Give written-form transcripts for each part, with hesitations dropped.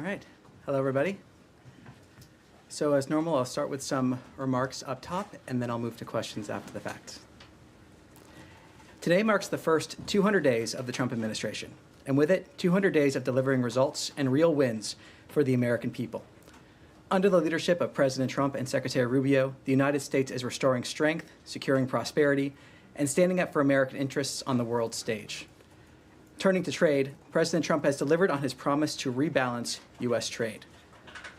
right. Hello, everybody. So as normal, I'll start with some remarks up top, and then I'll move to questions after the fact. Today marks the first 200 days of the Trump administration, and with it, 200 days of delivering results and real wins for the American people. Under the leadership of President Trump and Secretary Rubio, the United States is restoring strength, securing prosperity, and standing up for American interests on the world stage. Turning to trade, President Trump has delivered on his promise to rebalance U.S. trade.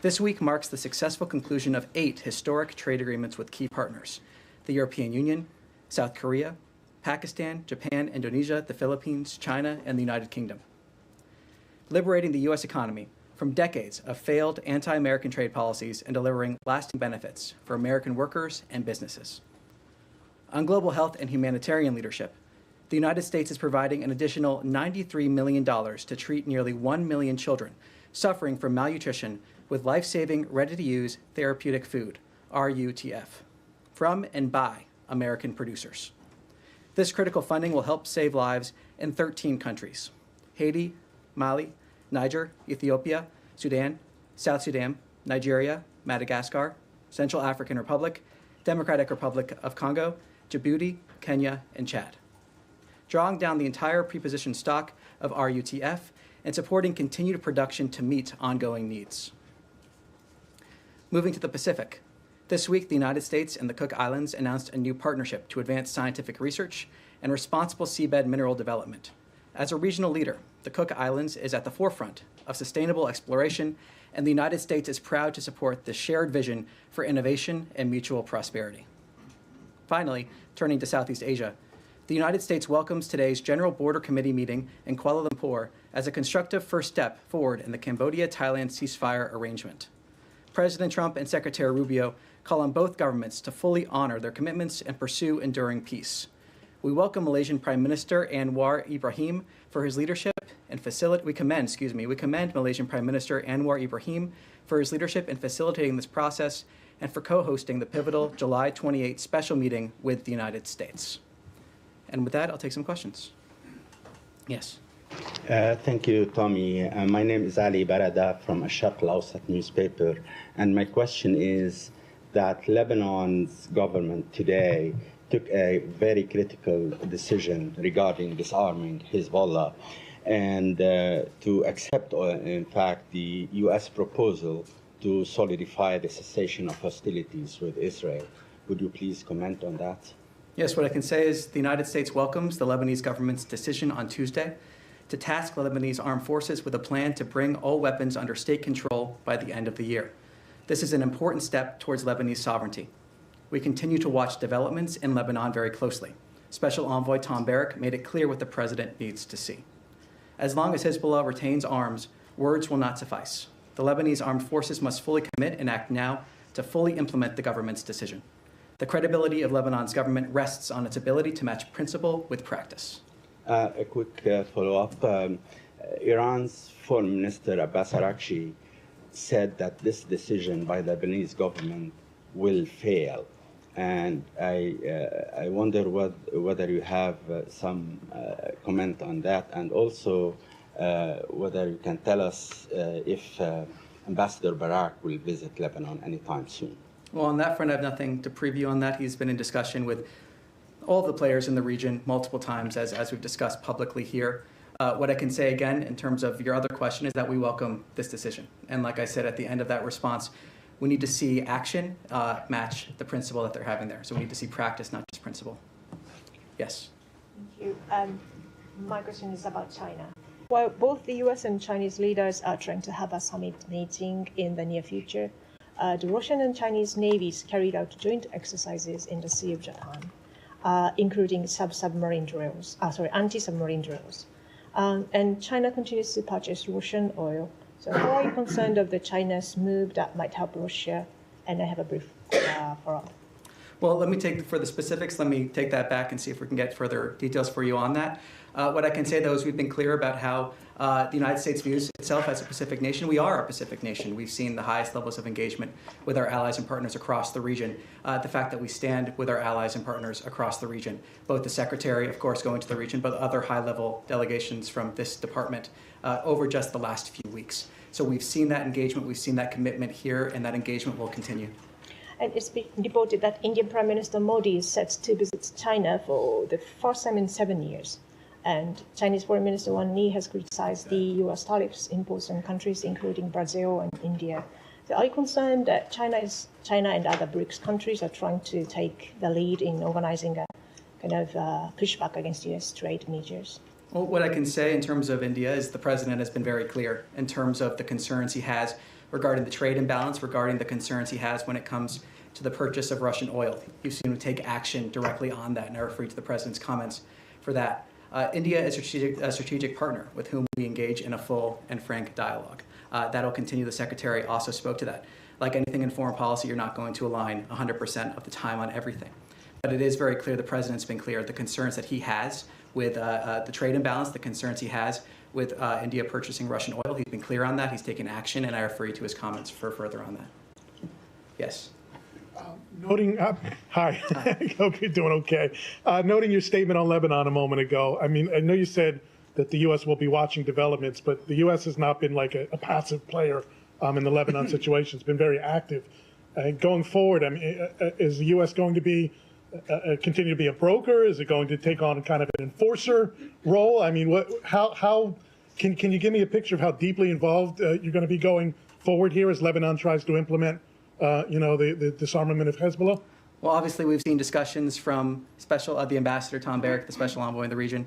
This week marks the successful conclusion of 8 historic trade agreements with key partners: the European Union, South Korea, Pakistan, Japan, Indonesia, the Philippines, China, and the United Kingdom. Liberating the U.S. economy from decades of failed anti-American trade policies and delivering lasting benefits for American workers and businesses. On global health and humanitarian leadership, the United States is providing an additional $93 million to treat nearly 1 million children suffering from malnutrition with life-saving, ready-to-use therapeutic food, RUTF, from and by American producers. This critical funding will help save lives in 13 countries: Haiti, Mali, Niger, Ethiopia, Sudan, South Sudan, Nigeria, Madagascar, Central African Republic, Democratic Republic of Congo, Djibouti, Kenya, and Chad. Drawing down the entire prepositioned stock of RUTF and supporting continued production to meet ongoing needs. Moving to the Pacific, this week the United States and the Cook Islands announced a new partnership to advance scientific research and responsible seabed mineral development. As a regional leader, the Cook Islands is at the forefront of sustainable exploration, and the United States is proud to support this shared vision for innovation and mutual prosperity. Finally, turning to Southeast Asia, the United States welcomes today's General Border Committee meeting in Kuala Lumpur as a constructive first step forward in the Cambodia-Thailand ceasefire arrangement. President Trump and Secretary Rubio call on both governments to fully honor their commitments and pursue enduring peace. We welcome Malaysian Prime Minister Anwar Ibrahim for his leadership and we commend Malaysian Prime Minister Anwar Ibrahim for his leadership in facilitating this process and for co-hosting the pivotal July 28 special meeting with the United States. And with that, I'll take some questions. Yes. Thank you, Tommy. My name is Ali Barada from Al-Sharq Al-Awsat newspaper, and my question is that Lebanon's government today took a very critical decision regarding disarming Hezbollah and to accept, in fact, the U.S. proposal to solidify the cessation of hostilities with Israel. Would you please comment on that? Yes, what I can say is the United States welcomes the Lebanese government's decision on Tuesday to task Lebanese armed forces with a plan to bring all weapons under state control by the end of the year. This is an important step towards Lebanese sovereignty. We continue to watch developments in Lebanon very closely. Special Envoy Tom Barrack made it clear what the president needs to see. As long as Hezbollah retains arms, words will not suffice. The Lebanese armed forces must fully commit and act now to fully implement the government's decision. The credibility of Lebanon's government rests on its ability to match principle with practice. A quick follow-up. Iran's Foreign Minister Abbas Araghchi said that this decision by the Lebanese government will fail. And I wonder whether you have some comment on that, and also whether you can tell us if Ambassador Barrack will visit Lebanon anytime soon. Well, on that front, I have nothing to preview on that. He's been in discussion with all of the players in the region multiple times, as we've discussed publicly here. What I can say again, in terms of your other question, is that we welcome this decision. And like I said at the end of that response, we need to see action match the principle that they're having there. So we need to see practice, not just principle. Yes? Thank you. My question is about China. While both the US and Chinese leaders are trying to have a summit meeting in the near future, the Russian and Chinese navies carried out joint exercises in the Sea of Japan, including anti-submarine drills. And China continues to purchase Russian oil. So how are you concerned of the China's move that might help Russia? And I have a brief follow-up. Well, let me take, for the specifics, let me take that back and see if we can get further details for you on that. What I can say, though, is we've been clear about how the United States views itself as a Pacific nation. We are a Pacific nation. We've seen the highest levels of engagement with our allies and partners across the region. The fact that we stand with our allies and partners across the region, both the Secretary, of course, going to the region, but other high-level delegations from this department over just the last few weeks. So we've seen that engagement, we've seen that commitment here, and that engagement will continue. And it's been reported that Indian Prime Minister Modi is set to visit China for the first time in 7 years. And Chinese Foreign Minister Wang Yi has criticized the U.S. tariffs imposed on countries including Brazil and India. So are you concerned that China and other BRICS countries are trying to take the lead in organizing a kind of pushback against U.S. trade measures? Well, what I can say in terms of India is the president has been very clear in terms of the concerns he has regarding the trade imbalance, regarding the concerns he has when it comes to the purchase of Russian oil. You've seen him take action directly on that, and I refer you to the president's comments for that. India is a strategic partner with whom we engage in a full and frank dialogue. That'll continue. The Secretary also spoke to that. Like anything in foreign policy, you're not going to align 100% of the time on everything. But it is very clear, the president's been clear, the concerns that he has with the trade imbalance, the concerns he has with India purchasing Russian oil. He's been clear on that. He's taken action, and I refer you to his comments for further on that. Yes. Noting, hi, okay, doing okay. Noting your statement on Lebanon a moment ago, I mean, I know you said that the U.S. will be watching developments, but the U.S. has not been like a passive player in the Lebanon situation. It's been very active. Going forward, I mean, is the U.S. going to be continue to be a broker? Is it going to take on kind of an enforcer role? I mean, how can you give me a picture of how deeply involved you're going to be going forward here as Lebanon tries to implement the disarmament of Hezbollah? Well, obviously, we've seen discussions from the Ambassador Tom Barrack, the special envoy in the region.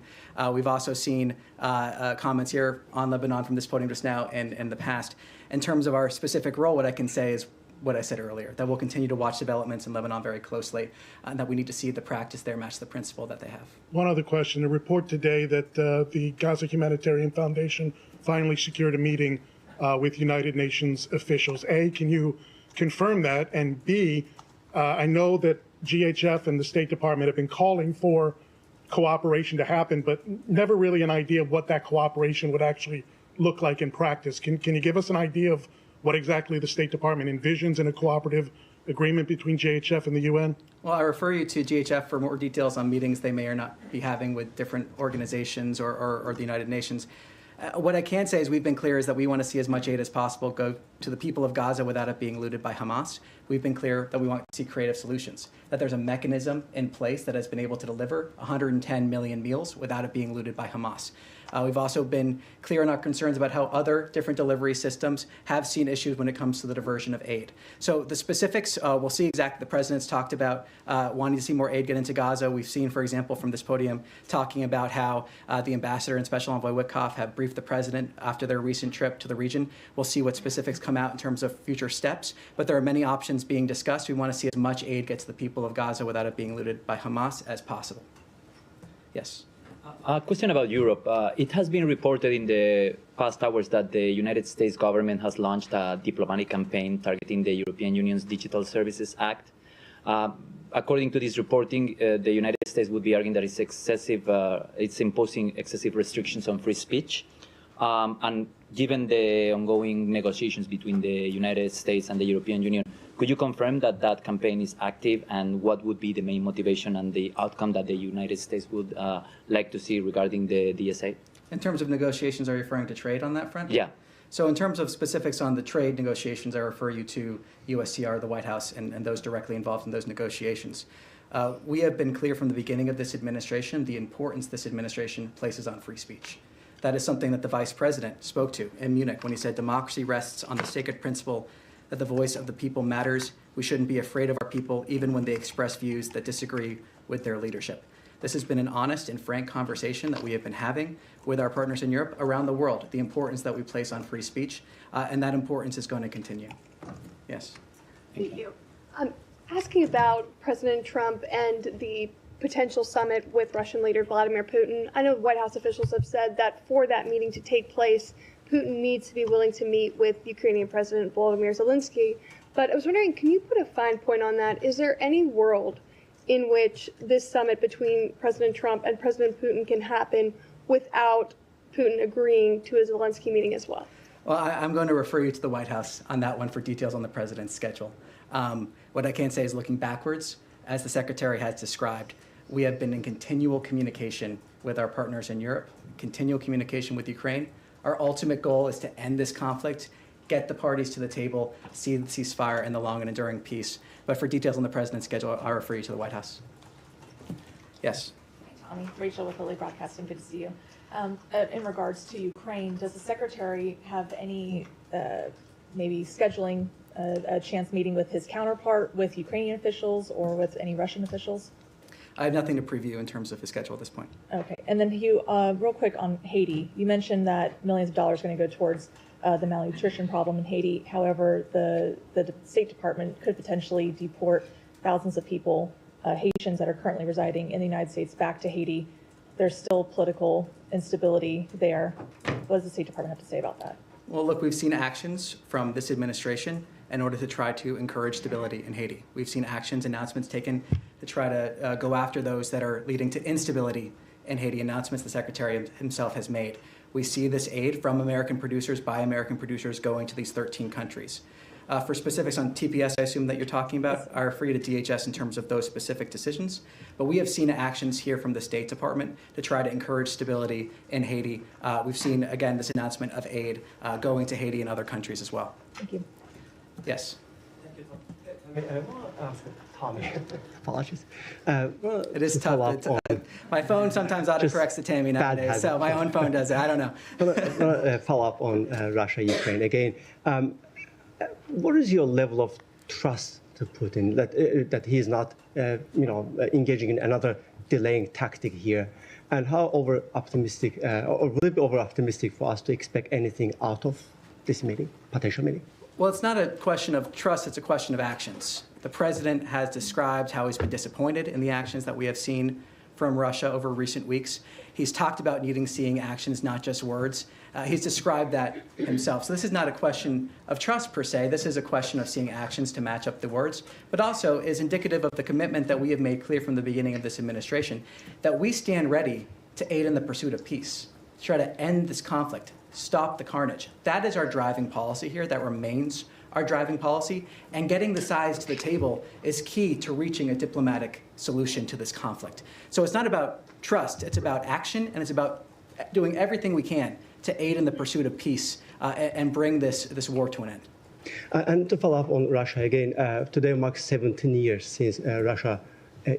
We've also seen comments here on Lebanon from this podium just now and in the past. In terms of our specific role, what I can say is what I said earlier, that we'll continue to watch developments in Lebanon very closely, and that we need to see the practice there match the principle that they have. One other question. A report today that the Gaza Humanitarian Foundation finally secured a meeting with United Nations officials. A, can you confirm that? And B, I know that GHF and the State Department have been calling for cooperation to happen, but never really an idea of what that cooperation would actually look like in practice. Can you give us an idea of what exactly the State Department envisions in a cooperative agreement between GHF and the UN? Well, I refer you to GHF for more details on meetings they may or not be having with different organizations or the United Nations. What I can say is we've been clear is that we want to see as much aid as possible go to the people of Gaza without it being looted by Hamas. We've been clear that we want to see creative solutions, that there's a mechanism in place that has been able to deliver 110 million meals without it being looted by Hamas. We've also been clear in our concerns about how other different delivery systems have seen issues when it comes to the diversion of aid. So the specifics, we'll see exactly. The president's talked about wanting to see more aid get into Gaza. We've seen, for example, from this podium, talking about how the ambassador and special envoy Witkoff have briefed the president after their recent trip to the region. We'll see what specifics come out in terms of future steps, but there are many options being discussed. We want to see as much aid get to the people of Gaza without it being looted by Hamas as possible. Yes. A question about Europe. It has been reported in the past hours that the United States government has launched a diplomatic campaign targeting the European Union's Digital Services Act. According to this reporting, the United States would be arguing that it's imposing excessive restrictions on free speech. And given the ongoing negotiations between the United States and the European Union, could you confirm that that campaign is active, and what would be the main motivation and the outcome that the United States would like to see regarding the DSA? In terms of negotiations, are you referring to trade on that front? Yeah. So in terms of specifics on the trade negotiations, I refer you to USTR, the White House, and those directly involved in those negotiations. We have been clear from the beginning of this administration the importance this administration places on free speech. That is something that the Vice President spoke to in Munich when he said democracy rests on the sacred principle that the voice of the people matters. We shouldn't be afraid of our people, even when they express views that disagree with their leadership. This has been an honest and frank conversation that we have been having with our partners in Europe around the world, the importance that we place on free speech, and that importance is going to continue. Yes. Thank you. Asking about President Trump and the potential summit with Russian leader Vladimir Putin, I know White House officials have said that for that meeting to take place, Putin needs to be willing to meet with Ukrainian President Volodymyr Zelensky. But I was wondering, can you put a fine point on that? Is there any world in which this summit between President Trump and President Putin can happen without Putin agreeing to a Zelensky meeting as well? Well, I'm going to refer you to the White House on that one for details on the president's schedule. What I can say is looking backwards, as the secretary has described, we have been in continual communication with our partners in Europe, continual communication with Ukraine. Our ultimate goal is to end this conflict, get the parties to the table, see the ceasefire and the long and enduring peace. But for details on the president's schedule, I'll refer you to the White House. Yes. Hi, Tommy. Rachel with Lilly Broadcasting. Good to see you. In regards to Ukraine, does the secretary have any maybe scheduling a chance meeting with his counterpart, with Ukrainian officials, or with any Russian officials? I have nothing to preview in terms of his schedule at this point. Okay. And then, Hugh, real quick on Haiti. You mentioned that millions of dollars are going to go towards the malnutrition problem in Haiti. However, the State Department could potentially deport thousands of people, Haitians that are currently residing in the United States, back to Haiti. There's still political instability there. What does the State Department have to say about that? Well, look, we've seen actions from this administration in order to try to encourage stability in Haiti. We've seen actions, announcements taken to try to go after those that are leading to instability in Haiti, announcements the Secretary himself has made. We see this aid from American producers, by American producers, going to these 13 countries. For specifics on TPS, I assume that you're talking about, I refer you to DHS in terms of those specific decisions. But we have seen actions here from the State Department to try to encourage stability in Haiti. We've seen, again, this announcement of aid going to Haiti and other countries as well. Thank you. Yes. Thank you, Tom. I want to ask Tommy. Apologies. It is tough. My phone sometimes autocorrects to Tammy nowadays, so my own phone does it. I don't know. Follow up on Russia, Ukraine again. What is your level of trust to Putin that he is not, engaging in another delaying tactic here, and how over optimistic or will it be over optimistic for us to expect anything out of this meeting, potential meeting? Well, it's not a question of trust, it's a question of actions. The president has described how he's been disappointed in the actions that we have seen from Russia over recent weeks. He's talked about seeing actions, not just words. He's described that himself. So this is not a question of trust per se. This is a question of seeing actions to match up the words, but also is indicative of the commitment that we have made clear from the beginning of this administration, that we stand ready to aid in the pursuit of peace, to try to end this conflict, stop the carnage. That is our driving policy here. That remains our driving policy. And getting the sides to the table is key to reaching a diplomatic solution to this conflict. So it's not about trust. It's about action, and it's about doing everything we can to aid in the pursuit of peace and bring this war to an end. And to follow up on Russia again, today marks 17 years since Russia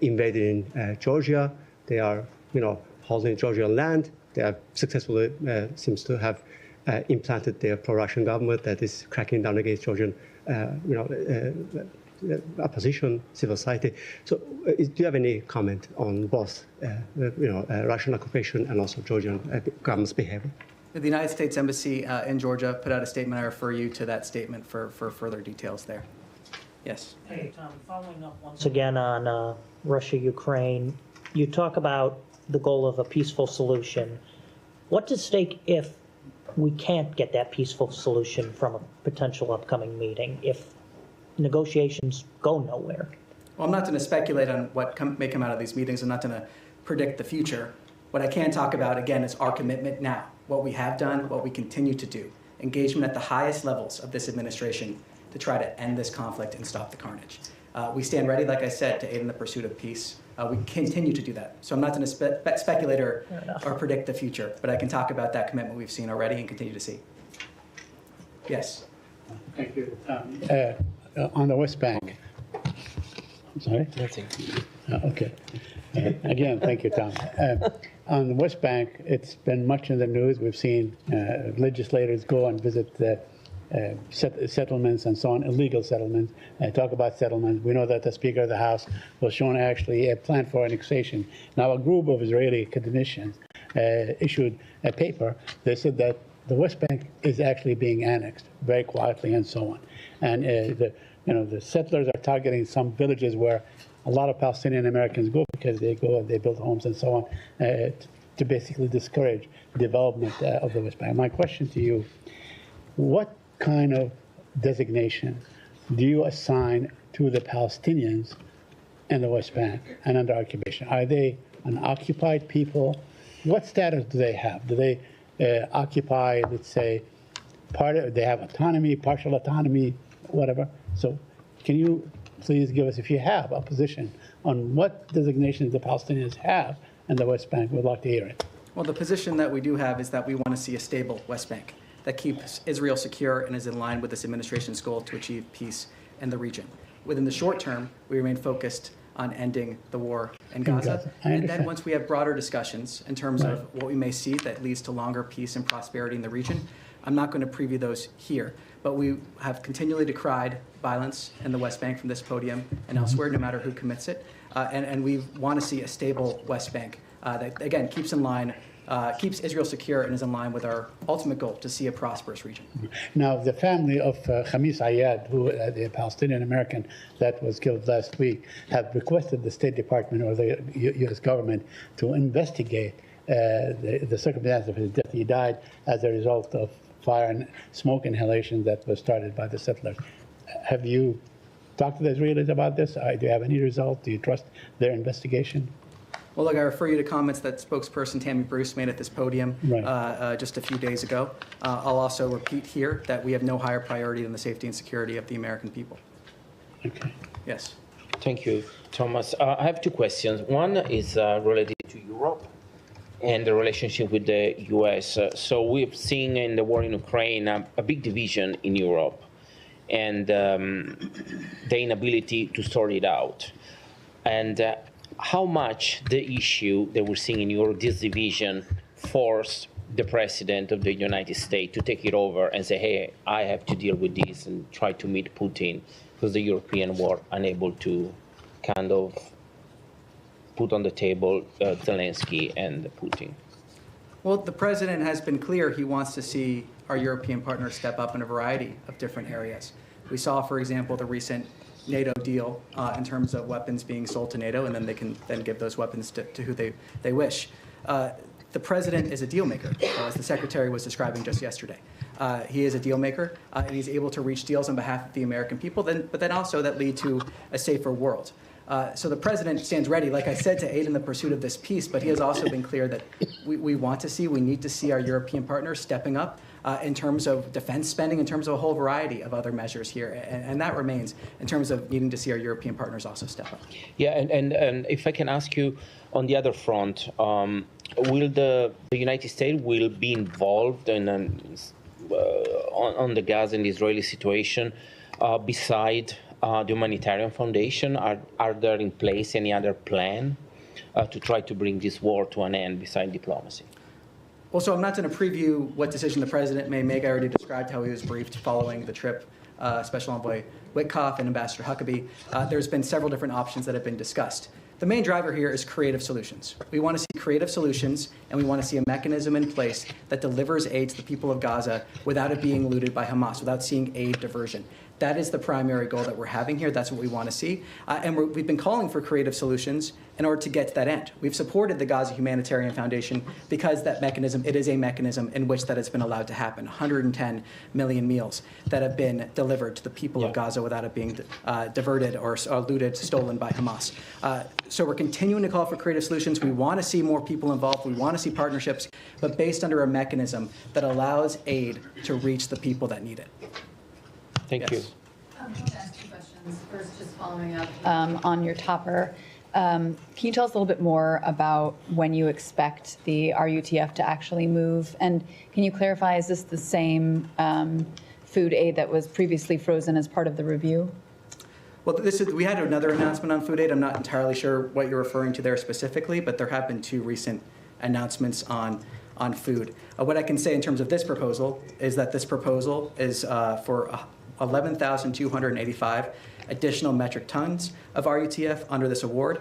invaded in Georgia. They are, holding Georgian land. They have successfully seems to have implanted their pro-Russian government that is cracking down against Georgian, opposition, civil society. So, do you have any comment on both, Russian occupation and also Georgian government's behavior? The United States Embassy in Georgia put out a statement. I refer you to that statement for further details there. Yes. Hey, Tom, following up once again on Russia, Ukraine, you talk about the goal of a peaceful solution. What's at stake if we can't get that peaceful solution from a potential upcoming meeting, if negotiations go nowhere? Well, I'm not going to speculate on what may come out of these meetings. I'm not going to predict the future. What I can talk about, again, is our commitment now, what we have done, what we continue to do, engagement at the highest levels of this administration to try to end this conflict and stop the carnage. We stand ready, like I said, to aid in the pursuit of peace. We continue to do that. So I'm not going to speculate or predict the future, but I can talk about that commitment we've seen already and continue to see. Yes. Thank you. On the West Bank. I'm sorry? Nothing. Okay. Again, thank you, Tom. On the West Bank, it's been much in the news. We've seen legislators go and visit settlements and so on, illegal settlements, talk about settlements. We know that the Speaker of the House was shown actually a plan for annexation. Now, a group of Israeli academicians issued a paper. They said that the West Bank is actually being annexed very quietly and so on. And the settlers are targeting some villages where a lot of Palestinian Americans go because they go and they build homes and so on to basically discourage development of the West Bank. My question to you, what kind of designation do you assign to the Palestinians in the West Bank and under occupation? Are they unoccupied people? What status do they have? Do they occupy, let's say, they have autonomy, partial autonomy, whatever? So can you please give us, if you have a position on what designations the Palestinians have in the West Bank? We'd like to hear it. Well, the position that we do have is that we want to see a stable West Bank that keeps Israel secure and is in line with this administration's goal to achieve peace in the region. Within the short term, we remain focused on ending the war in Gaza. And then once we have broader discussions in terms of what we may see that leads to longer peace and prosperity in the region, I'm not going to preview those here. But we have continually decried violence in the West Bank from this podium and elsewhere, no matter who commits it. And we want to see a stable West Bank that, again, keeps Israel secure and is in line with our ultimate goal to see a prosperous region. Now, the family of Khamis Ayad, the Palestinian American that was killed last week, have requested the State Department or the U.S. government to investigate the circumstances of his death. He died as a result of fire and smoke inhalation that was started by the settlers. Have you talked to the Israelis about this? Do you have any result? Do you trust their investigation? Well, look, I refer you to comments that spokesperson Tammy Bruce made at this podium just a few days ago. I'll also repeat here that we have no higher priority than the safety and security of the American people. Okay. Yes. Thank you, Thomas. I have two questions. One is related to Europe and the relationship with the U.S. So we've seen in the war in Ukraine a big division in Europe and the inability to sort it out. And how much the issue that we're seeing in Europe, this division, forced the president of the United States to take it over and say, hey, I have to deal with this and try to meet Putin, because the Europeans were unable to kind of put on the table Zelensky and Putin? Well, the president has been clear he wants to see our European partners step up in a variety of different areas. We saw, for example, the recent NATO deal in terms of weapons being sold to NATO, and then they can then give those weapons to who they wish. The president is a deal maker, as the secretary was describing just yesterday. He is a deal maker, and he's able to reach deals on behalf of the American people, but then also that lead to a safer world. So the president stands ready, like I said, to aid in the pursuit of this peace, but he has also been clear that we need to see our European partners stepping up in terms of defense spending, in terms of a whole variety of other measures here. And that remains in terms of needing to see our European partners also step up. Yeah, and if I can ask you on the other front, will the United States will be involved in on the Gaza and Israeli situation beside the humanitarian foundation? Are there in place any other plan to try to bring this war to an end beside diplomacy? Well, so I'm not going to preview what decision the president may make. I already described how he was briefed following the trip, Special Envoy Witkoff and Ambassador Huckabee. There's been several different options that have been discussed. The main driver here is creative solutions. We want to see creative solutions, and we want to see a mechanism in place that delivers aid to the people of Gaza without it being looted by Hamas, without seeing aid diversion. That is the primary goal that we're having here. That's what we want to see. And we've been calling for creative solutions in order to get to that end. We've supported the Gaza Humanitarian Foundation because that mechanism, it is a mechanism in which that has been allowed to happen. 110 million meals that have been delivered to the people of Gaza without it being diverted or looted, stolen by Hamas. So we're continuing to call for creative solutions. We want to see more people involved. We want to see partnerships, but based under a mechanism that allows aid to reach the people that need it. Thank you. I want to ask two questions. First, just following up on your topper. Can you tell us a little bit more about when you expect the RUTF to actually move? And can you clarify, is this the same food aid that was previously frozen as part of the review? Well, we had another announcement on food aid. I'm not entirely sure what you're referring to there specifically, but there have been two recent announcements on food. What I can say in terms of this proposal is that this proposal is for 11,285 additional metric tons of RUTF under this award.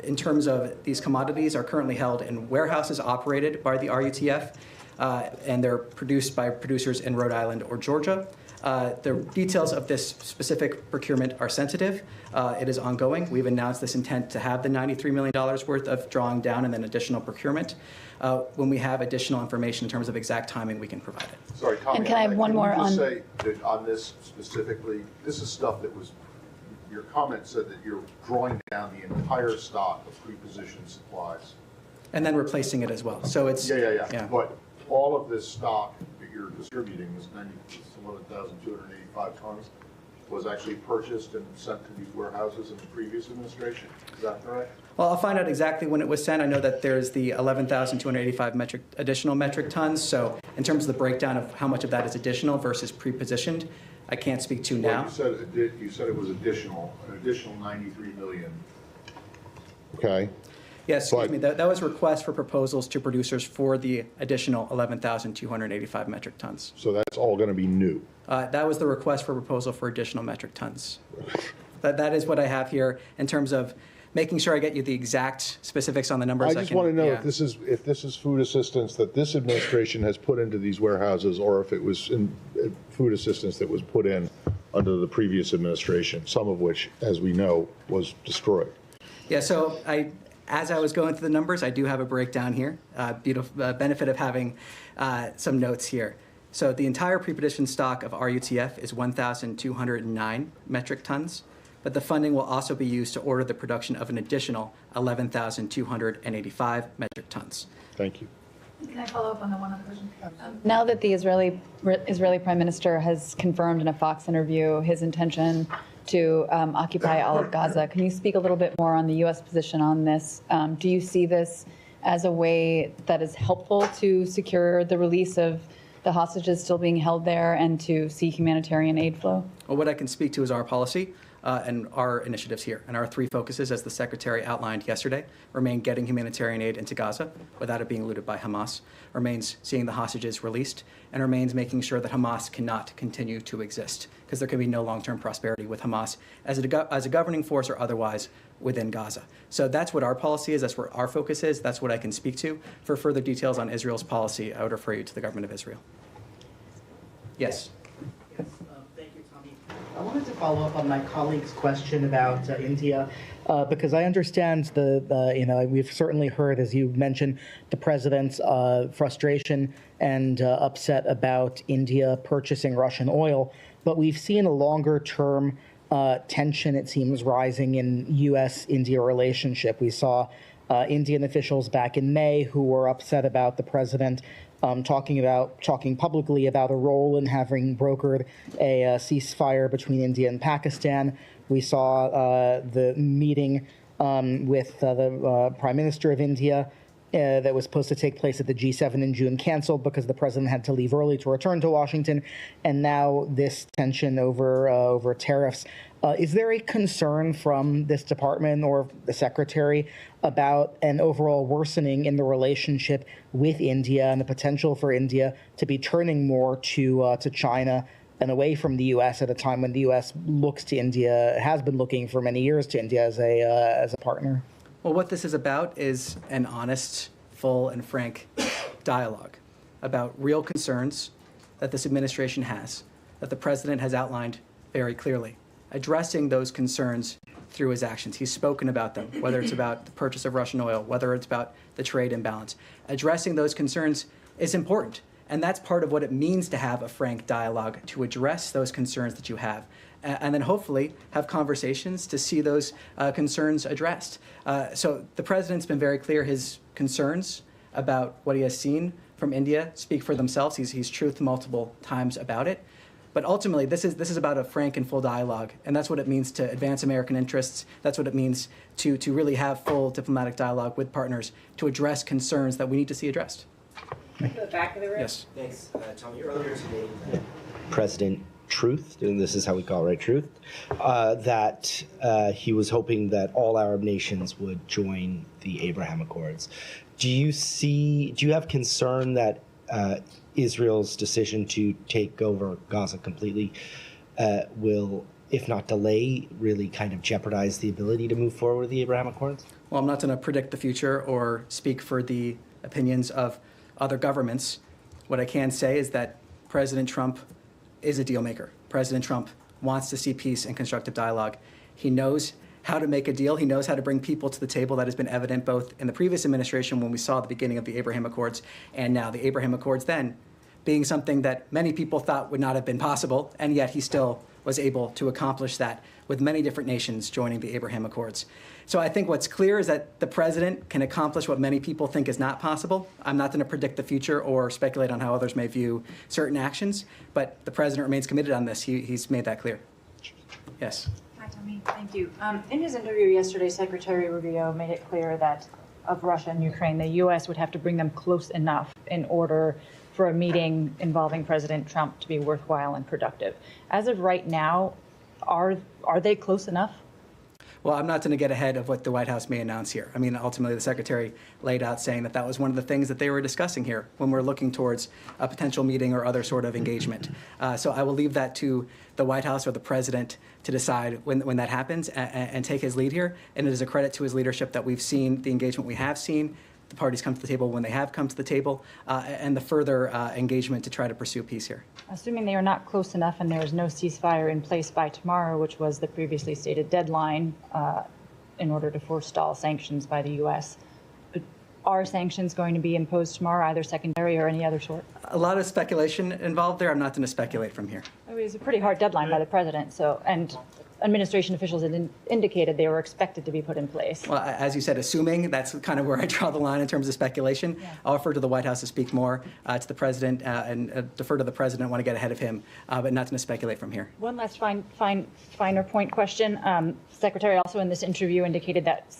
In terms of these commodities are currently held in warehouses operated by the RUTF, and they're produced by producers in Rhode Island or Georgia. The details of this specific procurement are sensitive. It is ongoing. We've announced this intent to have the $93 million worth of drawing down and then additional procurement. When we have additional information in terms of exact timing, we can provide it. Sorry, Tommy. And can I have one more on? Can you just say that on this specifically, this is stuff that was, your comment said that you're drawing down the entire stock of pre-positioned supplies. And then replacing it as well. So it's Yeah. But all of this stock that you're distributing, this 11,285 tons, was actually purchased and sent to these warehouses in the previous administration. Is that correct? Well, I'll find out exactly when it was sent. I know that there's the 11,285 additional metric tons. So in terms of the breakdown of how much of that is additional versus pre-positioned, I can't speak to now. Well, you said it was additional, an additional 93 million. Okay. Yes, excuse me. That was request for proposals to producers for the additional 11,285 metric tons. So that's all going to be new. That was the request for proposal for additional metric tons. That is what I have here in terms of making sure I get you the exact specifics on the numbers. I just want to know if this is food assistance that this administration has put into these warehouses, or if it was food assistance that was put in under the previous administration, some of which, as we know, was destroyed. Yeah, so as I was going through the numbers, I do have a breakdown here. Beautiful benefit of having some notes here. So the entire pre-positioned stock of RUTF is 1,209 metric tons, but the funding will also be used to order the production of an additional 11,285 metric tons. Thank you. Can I follow up on the one other question? Now that the Israeli Prime Minister has confirmed in a Fox interview his intention to occupy all of Gaza, can you speak a little bit more on the U.S. position on this? Do you see this as a way that is helpful to secure the release of the hostages still being held there and to see humanitarian aid flow? Well, what I can speak to is our policy and our initiatives here. And our three focuses, as the Secretary outlined yesterday, remain getting humanitarian aid into Gaza without it being looted by Hamas, remains seeing the hostages released, and remains making sure that Hamas cannot continue to exist, because there can be no long-term prosperity with Hamas as a governing force or otherwise within Gaza. So that's what our policy is. That's where our focus is. That's what I can speak to. For further details on Israel's policy, I would refer you to the government of Israel. Yes. Thank you, Tommy. I wanted to follow up on my colleague's question about India, because I understand we've certainly heard, as you mentioned, the president's frustration and upset about India purchasing Russian oil, but we've seen a longer-term tension, it seems, rising in U.S.-India relationship. We saw Indian officials back in May who were upset about the president talking publicly about a role in having brokered a ceasefire between India and Pakistan. We saw the meeting with the Prime Minister of India that was supposed to take place at the G7 in June canceled because the president had to leave early to return to Washington. And now this tension over tariffs. Is there a concern from this department or the secretary about an overall worsening in the relationship with India and the potential for India to be turning more to China and away from the U.S. at a time when the U.S. looks to India, has been looking for many years to India as a partner? Well, what this is about is an honest, full, and frank dialogue about real concerns that this administration has, that the president has outlined very clearly, addressing those concerns through his actions. He's spoken about them, whether it's about the purchase of Russian oil, whether it's about the trade imbalance. Addressing those concerns is important, and that's part of what it means to have a frank dialogue, to address those concerns that you have, and then hopefully have conversations to see those concerns addressed. So the president's been very clear. His concerns about what he has seen from India speak for themselves. He's truthed multiple times about it. But ultimately, this is about a frank and full dialogue, and that's what it means to advance American interests. That's what it means to really have full diplomatic dialogue with partners to address concerns that we need to see addressed. To the back of the room. Yes. Thanks, Tommy. Earlier today, President Truth, and this is how we call it, right? Truth, that he was hoping that all Arab nations would join the Abraham Accords. Do you have concern that Israel's decision to take over Gaza completely will, if not delay, really kind of jeopardize the ability to move forward with the Abraham Accords? Well, I'm not going to predict the future or speak for the opinions of other governments. What I can say is that President Trump is a deal maker. President Trump wants to see peace and constructive dialogue. He knows how to make a deal. He knows how to bring people to the table. That has been evident both in the previous administration when we saw the beginning of the Abraham Accords and now the Abraham Accords then being something that many people thought would not have been possible, and yet he still was able to accomplish that with many different nations joining the Abraham Accords. So I think what's clear is that the president can accomplish what many people think is not possible. I'm not going to predict the future or speculate on how others may view certain actions, but the president remains committed on this. He's made that clear. Yes. Hi, Tommy. Thank you. In his interview yesterday, Secretary Rubio made it clear that of Russia and Ukraine, the U.S. would have to bring them close enough in order for a meeting involving President Trump to be worthwhile and productive. As of right now, are they close enough? Well, I'm not going to get ahead of what the White House may announce here. I mean, ultimately, the secretary laid out saying that that was one of the things that they were discussing here when we're looking towards a potential meeting or other sort of engagement. So I will leave that to the White House or the president to decide when that happens and take his lead here. And it is a credit to his leadership that we've seen the engagement we have seen, the parties come to the table when they have come to the table, and the further engagement to try to pursue peace here. Assuming they are not close enough and there is no ceasefire in place by tomorrow, which was the previously stated deadline in order to forestall sanctions by the U.S., are sanctions going to be imposed tomorrow, either secondary or any other sort? A lot of speculation involved there. I'm not going to speculate from here. I mean, it's a pretty hard deadline by the president, so, and administration officials had indicated they were expected to be put in place. Well, as you said, assuming, that's kind of where I draw the line in terms of speculation. Yeah. I'll refer to the White House to speak more to the president and defer to the president. I want to get ahead of him, but not going to speculate from here. One last finer point question. Secretary also in this interview indicated that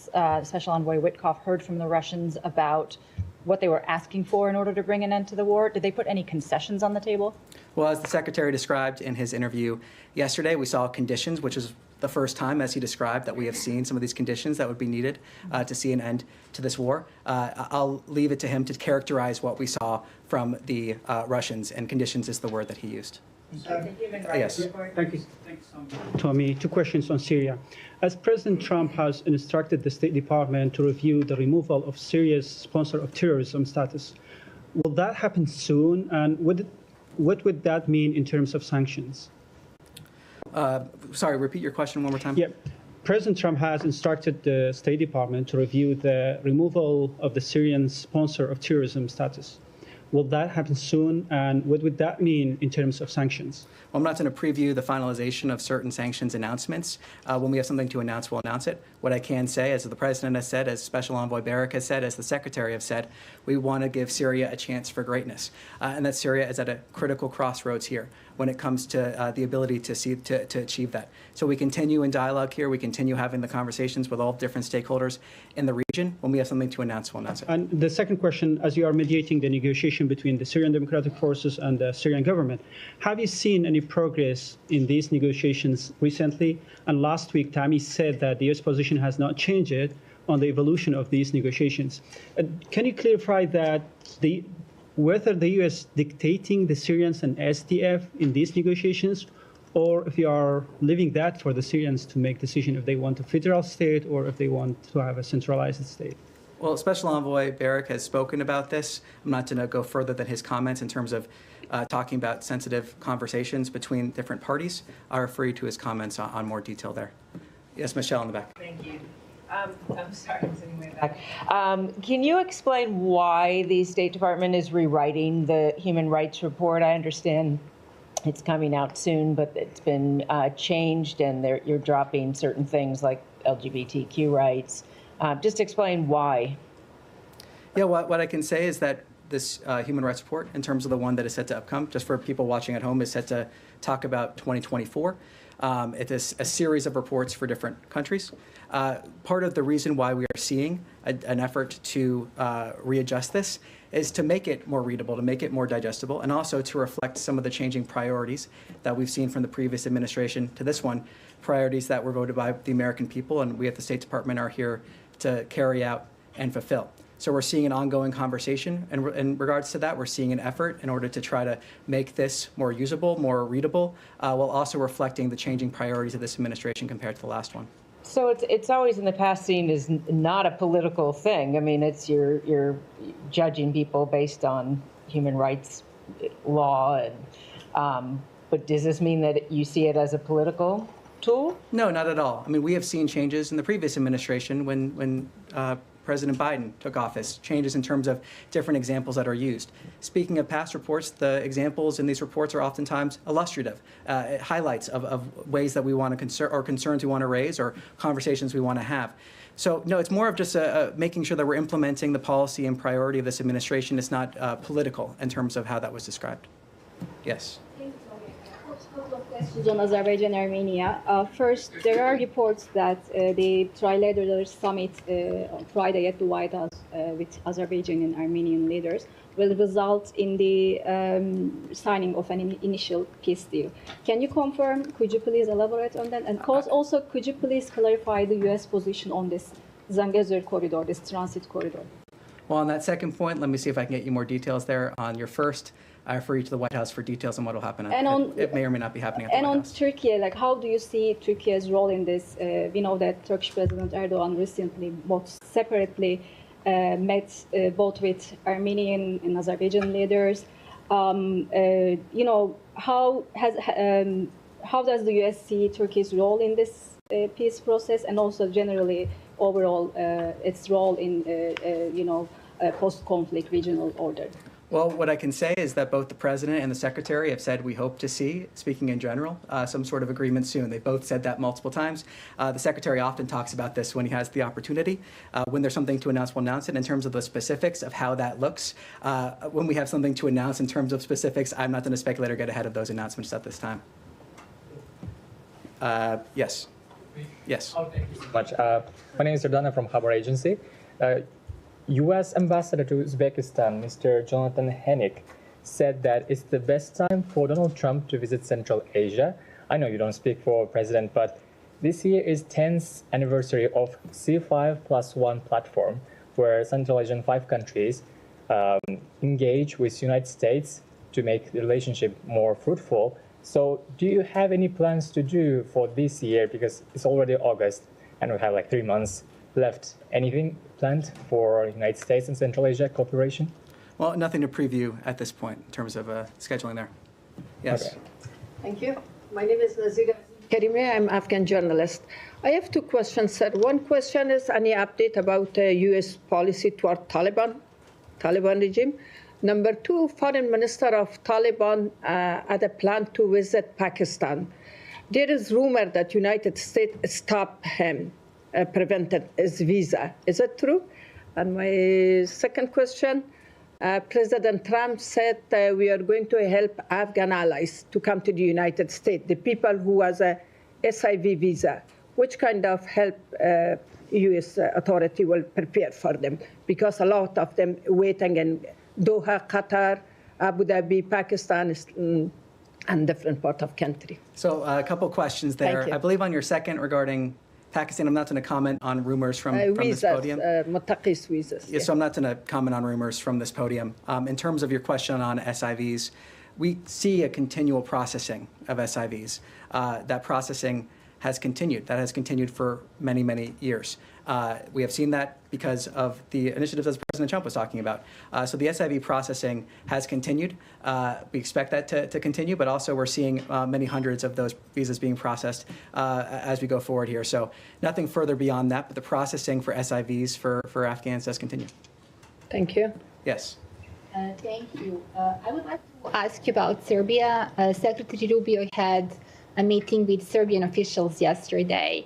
Special Envoy Witkoff heard from the Russians about what they were asking for in order to bring an end to the war. Did they put any concessions on the table? Well, as the secretary described in his interview yesterday, we saw conditions, which is the first time, as he described, that we have seen some of these conditions that would be needed to see an end to this war. I'll leave it to him to characterize what we saw from the Russians, and conditions is the word that he used. Yes. Thank you. Thanks, Tommy. Two questions on Syria. As President Trump has instructed the State Department to review the removal of Syria's sponsor of terrorism status, will that happen soon? And what would that mean in terms of sanctions? Sorry, repeat your question one more time. Yeah. President Trump has instructed the State Department to review the removal of the Syrian sponsor of terrorism status. Will that happen soon, and what would that mean in terms of sanctions? Well, I'm not going to preview the finalization of certain sanctions announcements. When we have something to announce, we'll announce it. What I can say, as the President has said, as Special Envoy Barrack has said, as the Secretary have said, we want to give Syria a chance for greatness, and that Syria is at a critical crossroads here when it comes to the ability to achieve that. So we continue in dialogue here. We continue having the conversations with all different stakeholders in the region. When we have something to announce, we'll announce it. And the second question, as you are mediating the negotiation between the Syrian Democratic Forces and the Syrian government, have you seen any progress in these negotiations recently? And last week, Tommy said that the U.S. position has not changed on the evolution of these negotiations. Can you clarify that whether the U.S. dictating the Syrians and SDF in these negotiations, or if you are leaving that for the Syrians to make decision if they want a federal state or if they want to have a centralized state? Well, Special Envoy Barrack has spoken about this. I'm not going to go further than his comments in terms of talking about sensitive conversations between different parties. I'll refer you to his comments on more detail there. Yes, Michelle in the back. Thank you. I'm sorry, I'm sitting way back. Can you explain why the State Department is rewriting the human rights report? I understand it's coming out soon, but it's been changed, and you're dropping certain things like LGBTQ rights. Just explain why. Yeah, what I can say is that this human rights report, in terms of the one that is set to upcome, just for people watching at home, is set to talk about 2024. It is a series of reports for different countries. Part of the reason why we are seeing an effort to readjust this is to make it more readable, to make it more digestible, and also to reflect some of the changing priorities that we've seen from the previous administration to this one, priorities that were voted by the American people, and we at the State Department are here to carry out and fulfill. So we're seeing an ongoing conversation, and in regards to that, we're seeing an effort in order to try to make this more usable, more readable, while also reflecting the changing priorities of this administration compared to the last one. So it's always in the past seen as not a political thing. I mean, it's you're judging people based on human rights law, and But does this mean that you see it as a political tool? No, not at all. I mean, we have seen changes in the previous administration when President Biden took office, changes in terms of different examples that are used. Speaking of past reports, the examples in these reports are oftentimes illustrative, highlights of ways that we want to or concerns we want to raise or conversations we want to have. So, no, it's more of just making sure that we're implementing the policy and priority of this administration. It's not political in terms of how that was described. Yes. Questions on Azerbaijan and Armenia. First, there are reports that the trilateral summit on Friday at the White House with Azerbaijan and Armenian leaders will result in the signing of an initial peace deal. Can you confirm? Could you please elaborate on that? And also, could you please clarify the U.S. position on this Zangezur corridor, this transit corridor? Well, on that second point, let me see if I can get you more details there. On your first, I refer you to the White House for details on what will happen. It may or may not be happening at the White House. And on Turkey, like, how do you see Turkey's role in this? We know that Turkish President Erdogan recently, both separately, met both with Armenian and Azerbaijan leaders. You know, how does the U.S. see Turkey's role in this peace process, and also generally overall its role in post-conflict regional order? Well, what I can say is that both the President and the Secretary have said we hope to see, speaking in general, some sort of agreement soon. They both said that multiple times. The Secretary often talks about this when he has the opportunity. When there's something to announce, we'll announce it. In terms of the specifics of how that looks, when we have something to announce in terms of specifics, I'm not going to speculate or get ahead of those announcements at this time. Yes. Yes. Oh, thank you so much. My name is Erdana from Haber Agency. U.S. Ambassador to Uzbekistan, Mr. Jonathan Hennick, said that it's the best time for Donald Trump to visit Central Asia. I know you don't speak for President, but this year is 10th anniversary of C5+1 platform, where Central Asian 5 countries engage with United States to make the relationship more fruitful. So do you have any plans to do for this year? Because it's already August and we have like 3 months left. Anything planned for United States and Central Asia cooperation? Well, nothing to preview at this point in terms of scheduling there. Yes. Okay. Thank you. My name is Naziga Karimi. I'm Afghan journalist. I have 2 questions, sir. One question is any update about U.S. policy toward Taliban regime. Number 2, Foreign Minister of Taliban had a plan to visit Pakistan. There is rumor that United States stopped him, prevented his visa. Is it true? And my second question, President Trump said we are going to help Afghan allies to come to the United States, the people who has a SIV visa. Which kind of help U.S. authority will prepare for them? Because a lot of them waiting in Doha, Qatar, Abu Dhabi, Pakistan, and different part of country. So a couple questions there. Thank you. I believe on your second regarding Pakistan, I'm not going to comment on rumors from this podium. Muttaqis visas. Yeah, so I'm not going to comment on rumors from this podium. In terms of your question on SIVs, we see a continual processing of SIVs. That processing has continued. That has continued for many, many years. We have seen that because of the initiatives as President Trump was talking about. So the SIV processing has continued. We expect that to continue, but also we're seeing many hundreds of those visas being processed as we go forward here. So nothing further beyond that, but the processing for SIVs for Afghans does continue. Thank you. Yes. Thank you. I would like to ask you about Serbia. Secretary Rubio had a meeting with Serbian officials yesterday.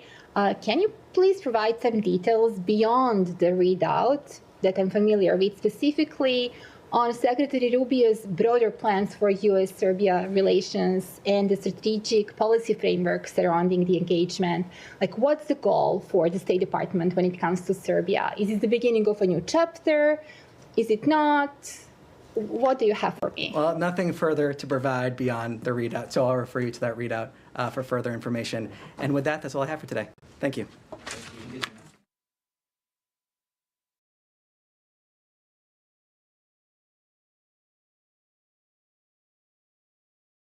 Can you please provide some details beyond the readout that I'm familiar with, specifically on Secretary Rubio's broader plans for U.S.-Serbia relations and the strategic policy framework surrounding the engagement? Like, what's the goal for the State Department when it comes to Serbia? Is it the beginning of a new chapter? Is it not? What do you have for me? Well, nothing further to provide beyond the readout, so I'll refer you to that readout for further information. And with that, that's all I have for today. Thank you.